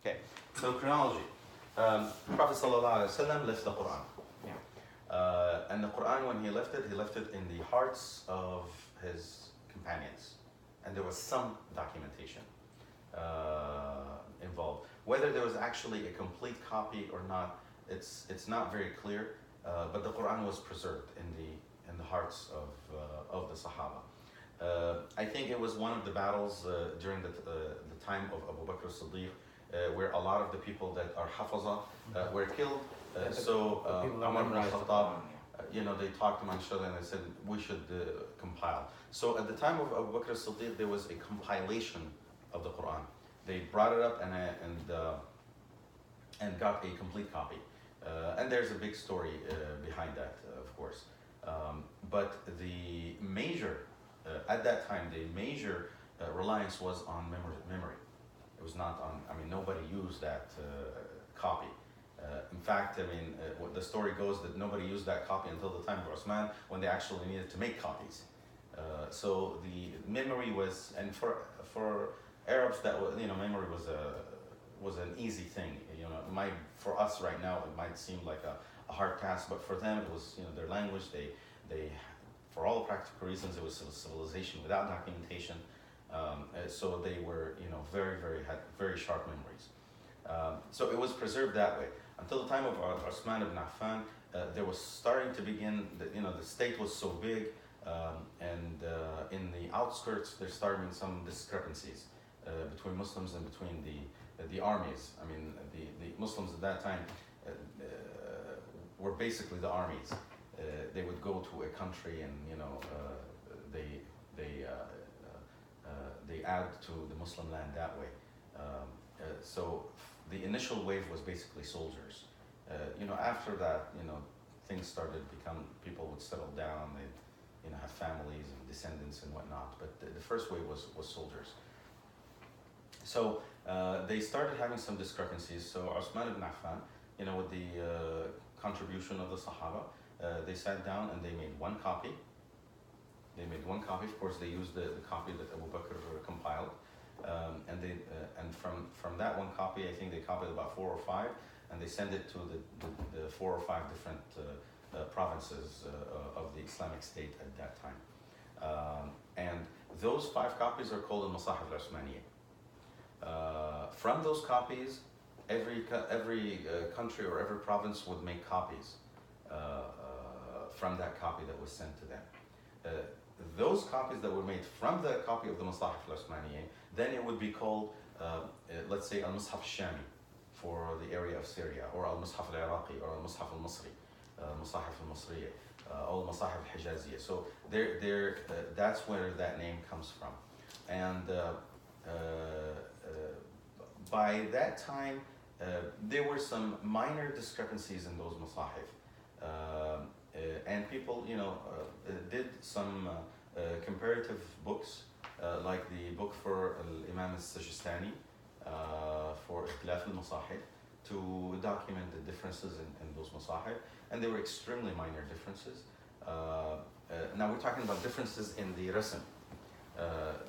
Okay, so chronology. Prophet ﷺ left the Quran. And the Quran, when he left it in the hearts of his companions. And there was some documentation involved. Whether there was actually a complete copy or not, it's not very clear. But the Quran was preserved in the hearts of the Sahaba. I think it was one of the battles during the time of Abu Bakr as-Siddiq, where a lot of the people that are hafaza were killed. Umar ibn al-Khattab, they talked among each other and they said, we should compile. So at the time of Abu Bakr as-Siddiq, there was a compilation of the Quran. They brought it up and got a complete copy. And there's a big story behind that, of course. But the major, at that time, the major reliance was on memory. It was not on, nobody used that copy. In fact, the story goes that nobody used that copy until the time of Osman, when they actually needed to make copies. So the memory was, and for Arabs, that was, memory was an easy thing. For us right now, it might seem like a hard task, but for them, it was, their language. They, for all practical reasons, it was a civilization without documentation. So they were, had very sharp memories. So it was preserved that way. Until the time of Uthman ibn Affan, there was starting to begin, the state was so big, and in the outskirts, there started some discrepancies between Muslims and between the armies. The Muslims at that time were basically the armies. They would go to a country and, they add to the Muslim land that way. So the initial wave was basically soldiers. After that, things started to become, people would settle down, they'd, have families and descendants and whatnot. But the first wave was soldiers. So they started having some discrepancies. So Uthman ibn Affan, with the contribution of the Sahaba, they sat down and they made one copy. Of course, they used the copy that Abu Bakr compiled, and from that one copy, I think they copied about 4 or 5, and they sent it to the 4 or 5 different provinces of the Islamic State at that time. And those 5 copies are called the Masahif al-Uthmaniyya. From those copies, every country or every province would make copies from that copy that was sent to them. Those copies that were made from the copy of the Masahif al-Uthmaniyya, then it would be called, let's say, al-Mushaf al-Shami for the area of Syria, or al-Mushaf al-Iraqi, or al-Mushaf al-Masri, Masahif al-Masriya, or al-Masahif al-Hijaziyya. So that's where that name comes from. And by that time, there were some minor discrepancies in those Masahif. And people, did some comparative books, like the book for Imam al-Sajistani, for Ikhtilaf al-Masahif, to document the differences in those Masahif. And they were extremely minor differences. Now we're talking about differences in the rasm.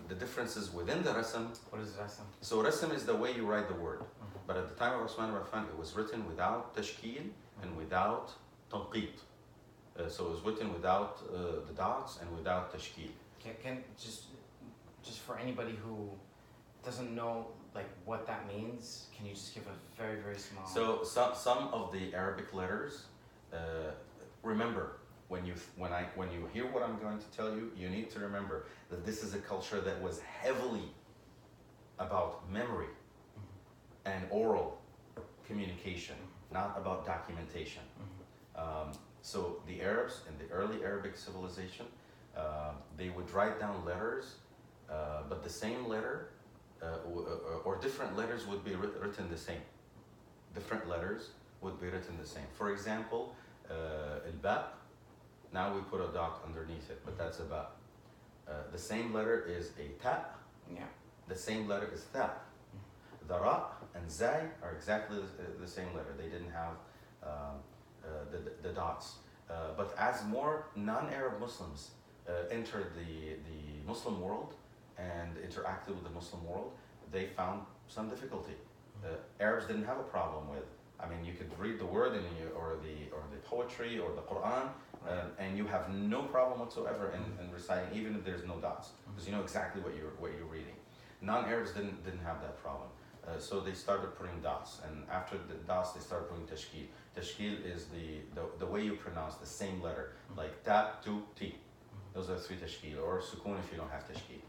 The differences within the rasm. What is rasm? So rasm is the way you write the word. But at the time of Uthman ibn Affan, it was written without tashkeel and without tanqeet. So it was written without the dots and without tashkeel. Can just for anybody who doesn't know what that means, can you just give a very, very small? So some of the Arabic letters, remember, when you hear what I'm going to tell you, you need to remember that this is a culture that was heavily about memory and oral communication, not about documentation. So the Arabs in the early Arabic civilization, they would write down letters, but the same letter or different letters would be written the same. Different letters would be written the same. For example, al-ba, now we put a dot underneath it, but that's a ba. The same letter is a ta. Yeah. The same letter is tha. The ra and zay are exactly the same letter. They didn't have the dots. But as more non-Arab Muslims entered the Muslim world and interacted with the Muslim world, they found some difficulty. Arabs didn't have a problem with. I mean, you could read the word or the poetry or the Quran, and you have no problem whatsoever in reciting, even if there's no dots, because you know exactly what you're reading. Non-Arabs didn't have that problem. So they started putting dots, and after the dots, they started putting tashkil. Tashkil is the way you pronounce the same letter, like ta, tu, ti. Those are three tashkil, or sukun if you don't have tashkil.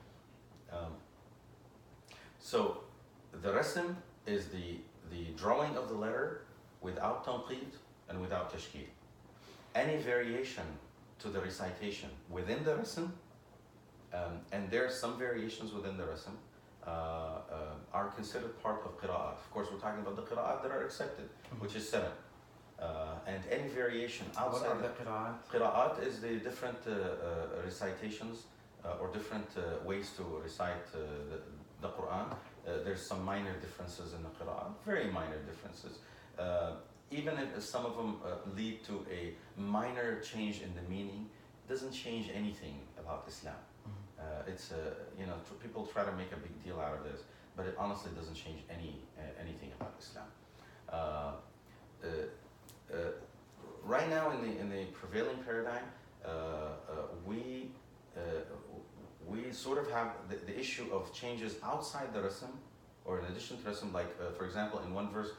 So the rasm is the drawing of the letter without tanqid and without tashkil. Any variation to the recitation within the rasm, and there are some variations within the rasm, are considered part of qira'at. Of course, we're talking about the qira'at that are accepted, which is 7. And any variation outside. What are the qira'at? Qira'at is the different recitations or different ways to recite the Quran. There's some minor differences in the Qira'at, very minor differences. Even if some of them lead to a minor change in the meaning, it doesn't change anything about Islam. It's people try to make a big deal out of this, but it honestly doesn't change anything about Islam. Right now in the prevailing paradigm, we sort of have the issue of changes outside the rasm, or in addition to rasm, like for example, in one verse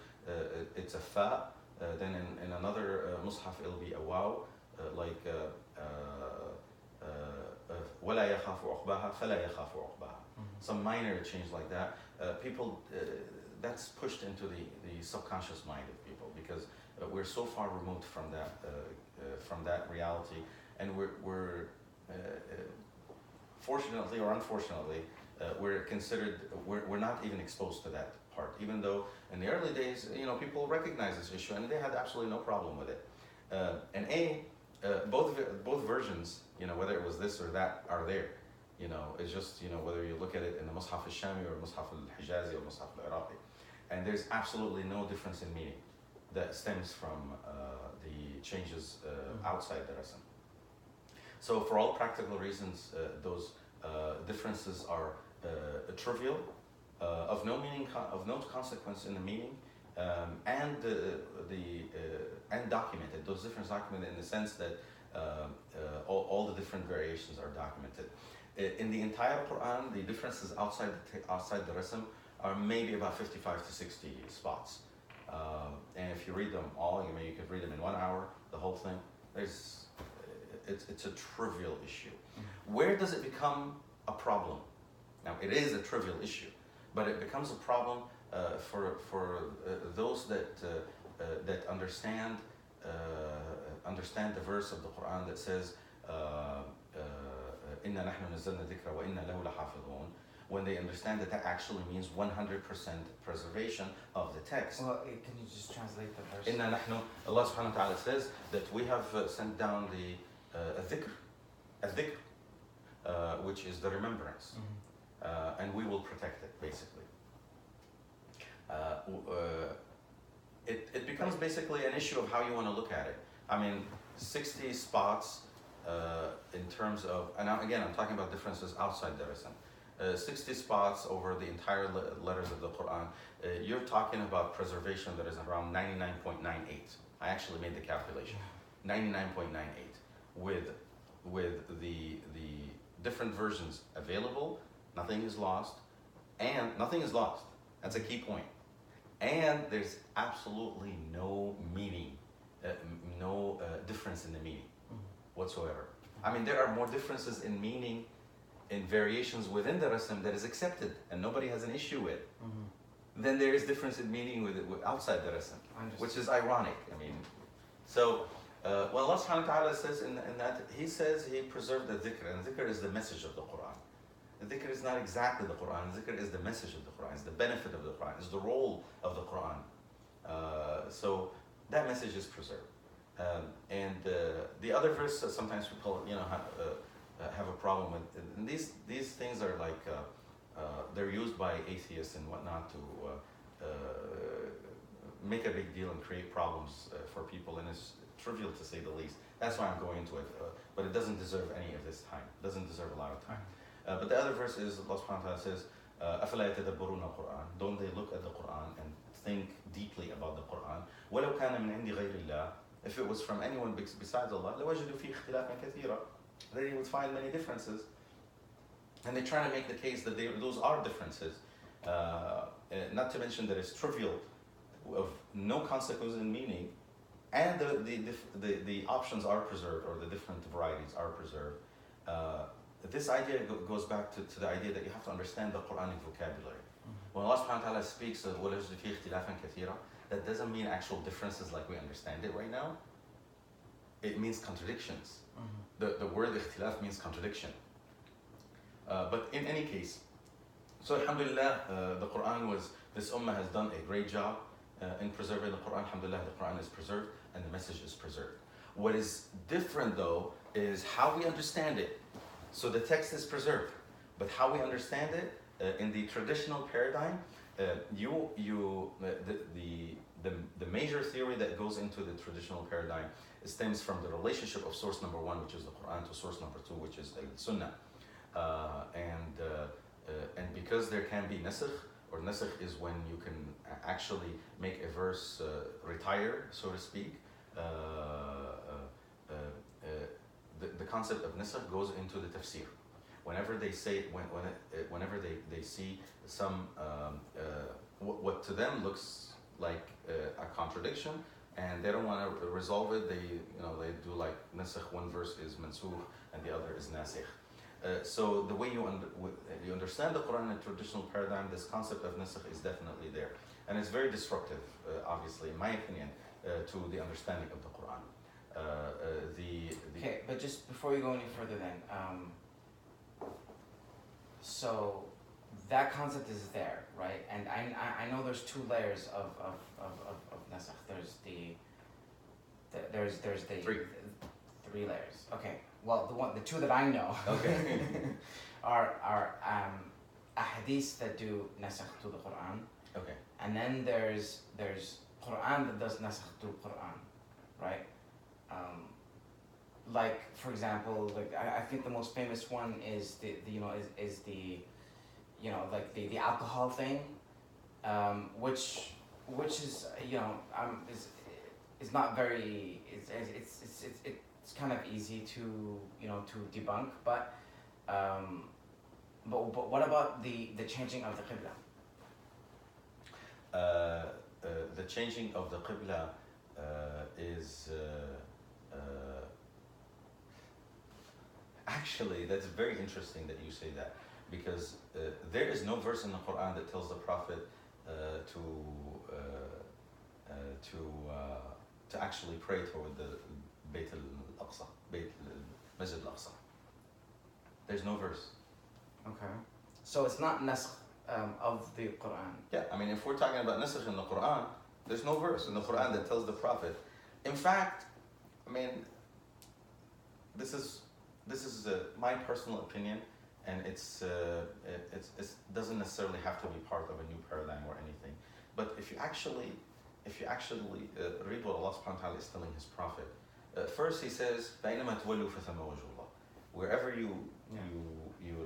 it's a fa, then in another mushaf it'll be a waw, like وَلَا يَخَافُ عُقْبَاهَا فَلَا يَخَافُ عُقْبَاهَا. Some minor change like that. People, that's pushed into the subconscious mind of people, because we're so far removed from that reality, and we're fortunately or unfortunately, we're not even exposed to that part. Even though in the early days, people recognized this issue and they had absolutely no problem with it. Both versions, whether it was this or that, are there. It's just whether you look at it in the Mus'haf al-Shami or Mus'haf al-Hijazi or Mus'haf al-Iraqi, and there's absolutely no difference in meaning that stems from the changes outside the rasm. So for all practical reasons, those differences are trivial, of no meaning, of no consequence in the meaning, and documented. Those differences documented in the sense that all the different variations are documented. In the entire Quran, the differences outside the rasm are maybe about 55 to 60 spots. And if you read them all, you could read them in 1 hour, the whole thing. It's a trivial issue. Where does it become a problem? Now, it is a trivial issue, but it becomes a problem for those that understand the verse of the Quran that says, "Inna nahnu nazzalna dhikra wa inna lahu lahafidhun." When they understand that actually means 100% preservation of the text. Well, can you just translate the verse? Inna nahnu, Allah subhanahu wa ta'ala says that we have sent down the dhikr, which is the remembrance, and we will protect it, basically. It becomes basically an issue of how you want to look at it. 60 spots in terms of, and again, I'm talking about differences outside the rasm. 60 spots over the entire letters of the Quran, you're talking about preservation that is around 99.98. I actually made the calculation. 99.98 with the different versions available. Nothing is lost, and nothing is lost. That's a key point. And there's absolutely no meaning, no difference in the meaning whatsoever. There are more differences in meaning in variations within the rasm that is accepted and nobody has an issue with. Then there is difference in meaning with outside the rasm, which is ironic. So well, Allah subhanahu wa ta'ala says in that, He says He preserved the dhikr, and dhikr is the message of the Quran. The dhikr is not exactly the Quran. The dhikr is the message of the Quran. It's the benefit of the Quran. It's the role of the Quran. So that message is preserved. And the other verse, sometimes people, have a problem with. And these things are like they're used by atheists and whatnot to make a big deal and create problems for people, and it's trivial to say the least. That's why I'm going into it, but it doesn't deserve any of this time. It doesn't deserve a lot of time. But the other verse is Allah subhanahu wa ta'ala says, أَفَلَا يَتَدَبَّرُونَ الْقُرْآنَ. Don't they look at the Quran and think deeply about the Quran. وَلَوْ كَانَ مِنْ عِنْدِ غَيْرِ اللَّهِ, if it was from anyone besides Allah, لَوَجَدُوا فِيهِ اخْتِلَافًا كَثِيرًا, then you would find many differences. And they try to make the case that those are differences. Not to mention that it's trivial, of no consequence in meaning, and the options are preserved, or the different varieties are preserved. This idea goes back to the idea that you have to understand the Quranic vocabulary. When Allah subhanahu wa ta'ala speaks of وَلَجْدُ فِيهِ اخْتِلَافًا كَثِيرًا, that doesn't mean actual differences like we understand it right now. It means contradictions. The word ikhtilaf means contradiction. But in any case, so alhamdulillah, the Quran this ummah has done a great job in preserving the Quran. Alhamdulillah, the Quran is preserved and the message is preserved. What is different though is how we understand it. So the text is preserved, but how we understand it in the traditional paradigm, the major theory that goes into the traditional paradigm stems from the relationship of source number one, which is the Quran, to source number two, which is the Sunnah. And because there can be nasakh, or nasakh is when you can actually make a verse retire, so to speak. The concept of nasakh goes into the tafsir. Whenever they say, whenever they see some what to them looks like a contradiction, and they don't want to resolve it, they do like nasakh. One verse is mansukh and the other is nasikh. So the way you understand the Quran in a traditional paradigm, this concept of nasakh is definitely there, and it's very disruptive, obviously, in my opinion, to the understanding of the Quran. Okay, but just before you go any further, then, so that concept is there, right? And I know there's two layers of nasakh. There's the three layers. Okay. Well, the two that I know, okay, are ahadith that do nasakh to the Quran. Okay. And then there's Quran that does nasakh to Quran, right? Like, for example, like I think the most famous one is the alcohol thing, which is is not very it's kind of easy to debunk, but what about the changing of the qibla? The changing of the qibla is actually, that's very interesting that you say that, because there is no verse in the Quran that tells the Prophet to actually pray toward the Bayt al-Aqsa, Masjid al-Aqsa. There's no verse. Okay. So it's not nasakh of the Quran. Yeah, I mean, if we're talking about nasakh in the Quran, there's no verse in the Quran that tells the Prophet. In fact, I mean, this is my personal opinion, and it doesn't necessarily have to be part of a new paradigm or anything. But if you actually read what Allah subhanahu wa ta'ala is telling His Prophet, first He says, فَإِنَّمَا تُوَلُّوا فَثَمَّ وَجْهُ اللَّهِ. Wherever you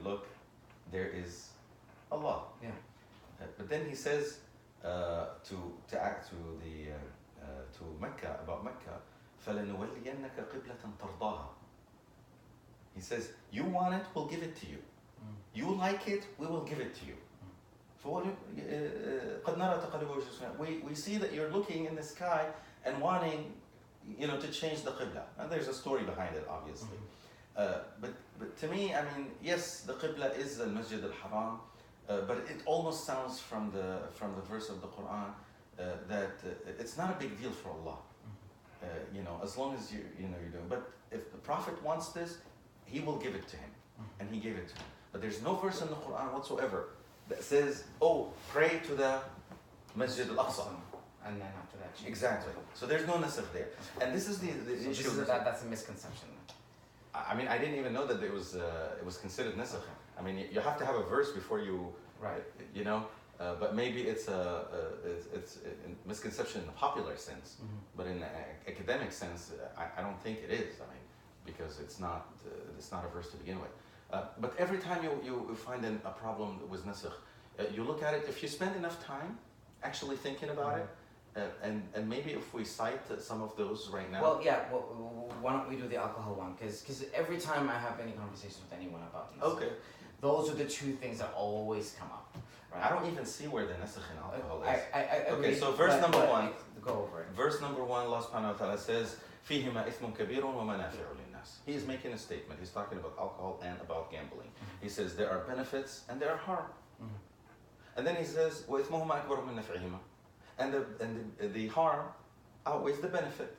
look, there is Allah. Yeah. But then He says to Mecca, about Mecca, فَلَنُوَلِّيَنَّكَ قِبْلَةً تَرْضَاهَا. He says, you want it, we'll give it to you. You like it, we will give it to you. We see that you're looking in the sky and wanting, to change the qibla. And there's a story behind it, obviously. But to me, I mean, yes, the qibla is the Masjid al-Haram, but it almost sounds from the verse of the Quran that it's not a big deal for Allah. As long as you're doing. But if the Prophet wants this, He will give it to him, and He gave it to him. But there's no verse in the Quran whatsoever that says, "Oh, pray to the Masjid al-Aqsa." And then after that, Exactly. So there's no nasakh there, and this is the issue. That's a misconception. I mean, I didn't even know that it was considered nasakh. I mean, you have to have a verse before you, right? But maybe it's a misconception in the popular sense, but in the academic sense, I don't think it is. I mean, because it's not a verse to begin with. But every time you find a problem with nasakh, you look at it. If you spend enough time actually thinking about it. And maybe if we cite some of those right now. Well, yeah. Well, why don't we do the alcohol one? Because every time I have any conversation with anyone about this, Okay. those are the two things that always come up. Right? I don't even see where the nasakh in alcohol is. I agree. Okay, so verse number 1. Go over it. Verse number 1, Allah subhanahu wa ta'ala says, فِيهِمَا إِثْمٌ كَبِيرٌ وَمَنَافِعُ لِلنَّاسِ. He is making a statement. He's talking about alcohol and about gambling. He says there are benefits and there are harm. And then he says, وَإِثْمُهُمَا أَكْبَرُ مِنْ نَفْعِهِمَا. And the harm outweighs the benefit.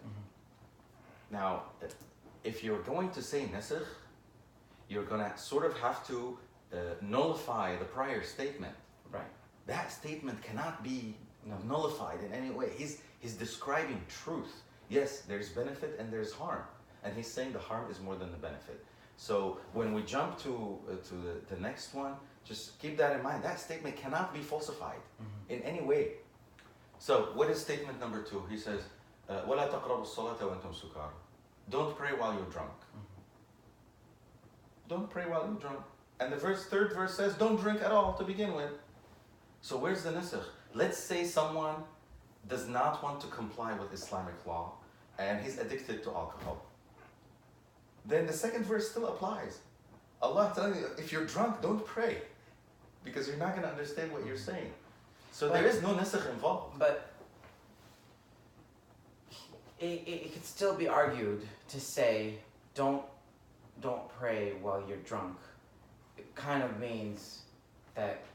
Now, if you're going to say nasakh, you're going to sort of have to nullify the prior statement. Right. That statement cannot be nullified in any way. He's describing truth. Yes, there's benefit and there's harm. And he's saying the harm is more than the benefit. So when we jump to the next one, just keep that in mind. That statement cannot be falsified in any way. So what is statement number 2? He says, وَلَا تَقْرَبُوا الصَّلَاةَ وَأَنْتُمْ سُكَارَ. Don't pray while you're drunk. Don't pray while you're drunk. And the third verse says, don't drink at all to begin with. So where's the nasakh? Let's say someone does not want to comply with Islamic law and he's addicted to alcohol. Then the second verse still applies. Allah telling you, if you're drunk, don't pray, because you're not going to understand what you're saying. So there is no nasakh involved. But it could still be argued to say, don't pray while you're drunk. It kind of means that,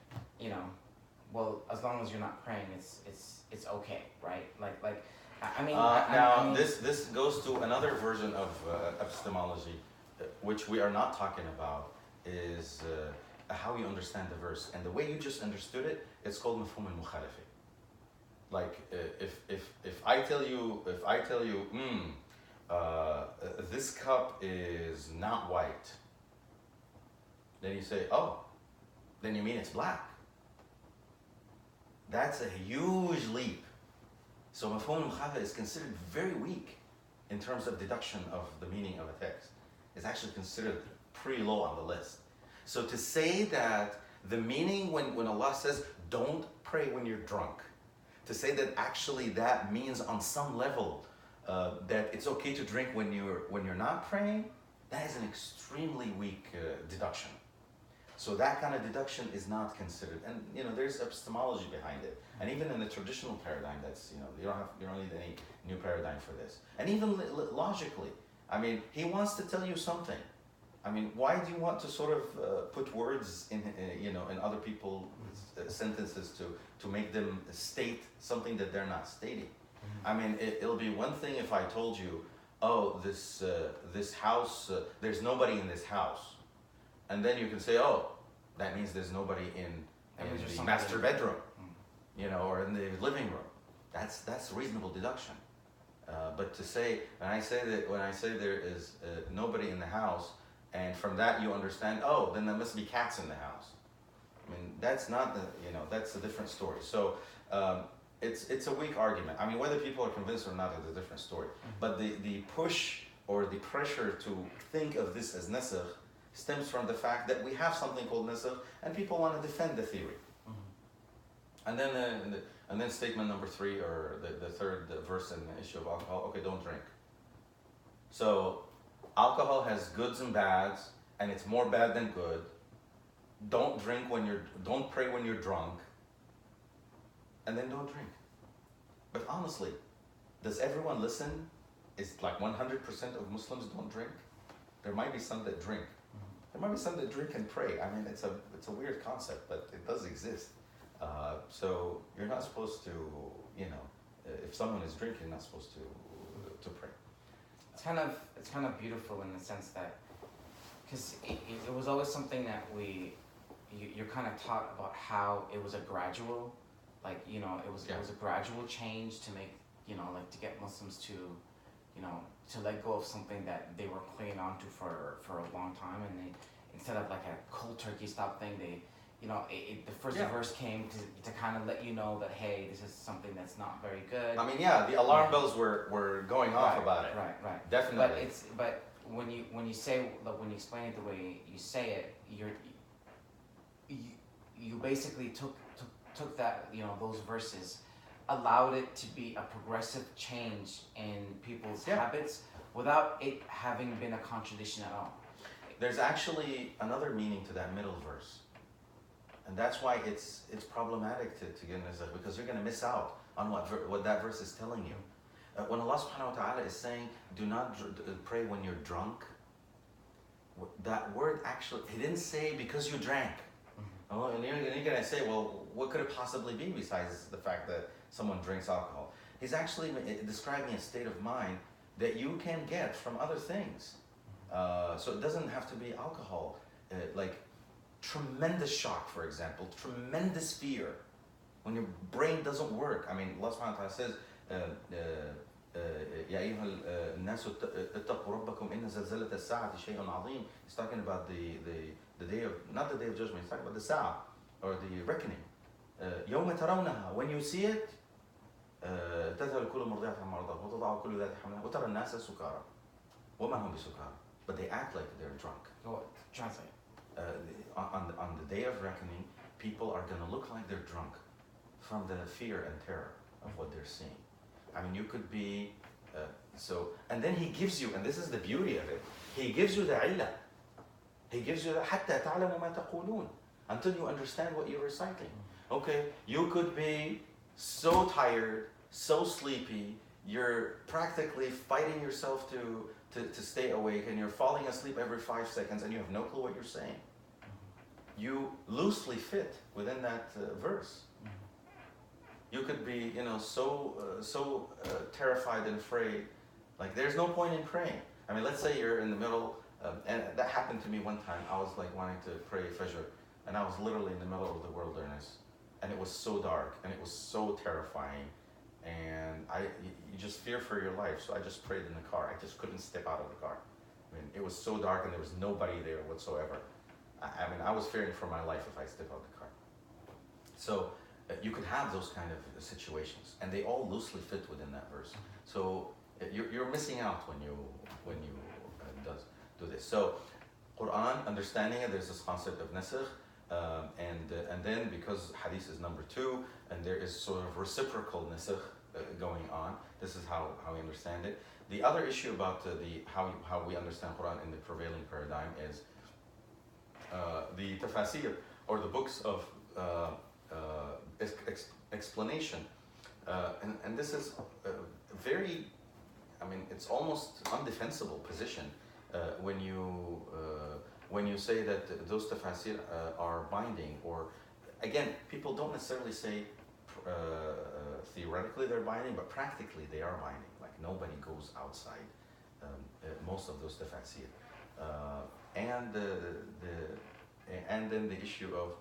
well, as long as you're not praying, it's okay, right? Like I mean. This goes to another version of epistemology, which we are not talking about, is how you understand the verse. And the way you just understood it, it's called mafhum al-mukhalafi. Like if I tell you, this cup is not white, then you say, oh, then you mean it's black. That's a huge leap. So mafhum al-mukhalafa is considered very weak in terms of deduction of the meaning of a text. It's actually considered pretty low on the list. So to say that the meaning when Allah says don't pray when you're drunk, to say that actually that means on some level that it's okay to drink when you're not praying, that is an extremely weak deduction. So that kind of deduction is not considered, and there's epistemology behind it. And even in the traditional paradigm, that's you don't need any new paradigm for this. And even logically, I mean, he wants to tell you something. I mean, why do you want to sort of put words in in other people's sentences to make them state something that they're not stating? I mean, it'll be one thing if I told you, oh, this house, there's nobody in this house. And then you can say, oh, that means there's nobody in the master bedroom, or in the living room. That's reasonable deduction. But to say, when I say there is nobody in the house, and from that you understand, oh, then there must be cats in the house. I mean, that's not that's a different story. So it's a weak argument. I mean, whether people are convinced or not is a different story. But the push or the pressure to think of this as nasakh stems from the fact that we have something called nasakh, and people want to defend the theory. And then statement number 3, or the third verse in the issue of alcohol. Okay, don't drink. So alcohol has goods and bads, and it's more bad than good. Don't pray when you're drunk, and then don't drink. But honestly, does everyone listen? Is like 100% of Muslims don't drink? There might be some that drink. There might be some that drink and pray. I mean, it's a weird concept, but it does exist. So you're not supposed to, if someone is drinking, you're not supposed to pray. It's kind of beautiful in the sense that, because it was always something that you're kind of taught about how it was a gradual, it was a gradual change to make, to get Muslims to, to let go of something that they were clinging on to for a long time, and they, instead of like a cold turkey stop thing, they, the first verse came to kind of let you know that, hey, this is something that's not very good. I mean, the alarm bells were going off about it. Right. Definitely. But when you explain it the way you say it, you basically took took that, you know, those verses, allowed it to be a progressive change in people's habits without it having been a contradiction at all. There's actually another meaning to that middle verse. And that's why it's problematic to get this, because you're going to miss out on what that verse is telling you. When Allah subhanahu wa ta'ala is saying, do not pray when you're drunk, that word actually, He didn't say because you drank. Oh, and you're going to say, well, what could it possibly be besides the fact that someone drinks alcohol? He's actually describing a state of mind that you can get from other things. So it doesn't have to be alcohol. Like tremendous shock, for example, tremendous fear, when your brain doesn't work. I mean, Allah subhanahu wa ta'ala says, يا أيها الناس اتقوا ربكم إن زلزلة الساعة شيء عظيم. He's talking about the day of, not the day of judgment, he's talking about the Sa'ah, or the reckoning. يوم ترونها, when you see it, تذهل كل مرضعة عما أرضعت وتضع كل ذات حمل وترى الناس سكارى وما هم بسكارى. But they act like they're drunk. Go translate. On the day of reckoning, people are going to look like they're drunk from the fear and terror of what they're seeing. I mean, you could be, and then He gives you, and this is the beauty of it, He gives you the illah. He gives you the حتى تعلموا ما تقولون, until you understand what you're reciting. Okay, you could be so tired, so sleepy, you're practically fighting yourself to stay awake, and you're falling asleep every 5 seconds, and you have no clue what you're saying. You loosely fit within that verse. You could be, so terrified and afraid, like there's no point in praying. I mean, let's say you're in the middle, and that happened to me one time. I was like wanting to pray Fajr, and I was literally in the middle of the wilderness, and it was so dark, and it was so terrifying, and you just fear for your life. So I just prayed in the car. I just couldn't step out of the car. I mean, it was so dark, and there was nobody there whatsoever. I mean, I was fearing for my life if I step out of the car. So you could have those kind of situations, and they all loosely fit within that verse. So you're missing out when you do this. So Quran, understanding it, there's this concept of nasakh, and then because hadith is number 2, and there is sort of reciprocal nasakh going on. This is how we understand it. The other issue about how we understand Quran in the prevailing paradigm is the tafasir, or the books of explanation, and this is a very, I mean, it's almost undefensible position when you say that those tafasir are binding, or again, people don't necessarily say theoretically they're binding, but practically they are binding. Like nobody goes outside most of those tafasir, and then the issue of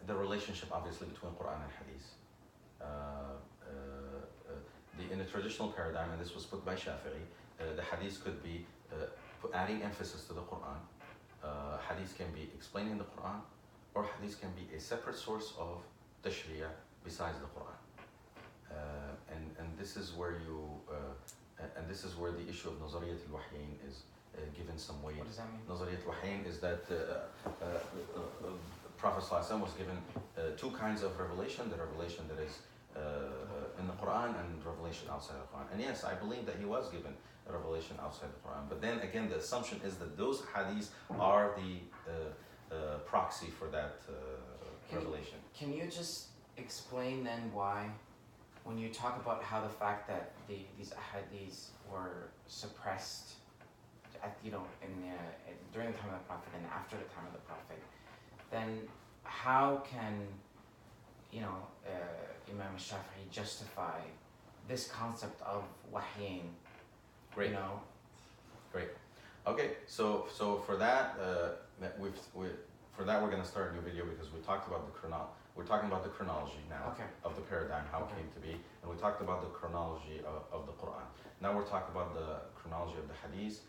the relationship, obviously, between Quran and Hadith. In the traditional paradigm, and this was put by Shafi'i, the Hadith could be adding emphasis to the Quran. Hadith can be explaining the Quran, or Hadith can be a separate source of tashri'ah besides the Quran. And this is where this is where the issue of Nazariyat al-Wahyain is given some weight. What does that mean? Nazariyat al-Wahyain is that Prophet ﷺ was given 2 kinds of revelation: the revelation that is in the Quran and revelation outside the Quran. And yes, I believe that he was given a revelation outside the Quran. But then again, the assumption is that those hadiths are the proxy for that revelation. Can you just explain then why, when you talk about how the fact that these hadiths were suppressed during the time of the Prophet and after the time of the Prophet, then how can Imam Shafi'i justify this concept of wahyin? Great. Great. Okay, so for that we're going to start a new video, because we talked about we're talking about the chronology now of the paradigm, how it came to be, and we talked about the chronology of the Quran. Now we're talking about the chronology of the hadith,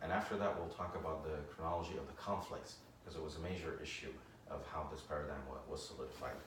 and after that we'll talk about the chronology of the conflicts, because it was a major issue of how this paradigm was solidified.